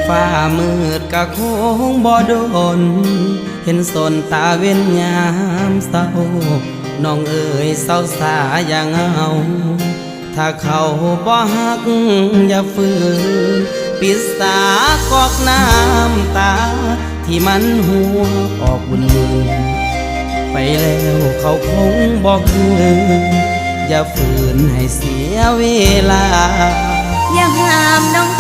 ฟ้ามืดกะคงบ่โดนเห็นสนตาเว้นยามเศร้าน้องเอ๋ยเศร้าสาอย่างเอาถ้าเขาบ่ฮักอย่าฝืนปิดสากอกน้ำตาที่มันหัวออกบุญมือไปแล้วเขาคงบอกคืนอย่าฝืนให้เสียเวลาอย่าห้ามน้อง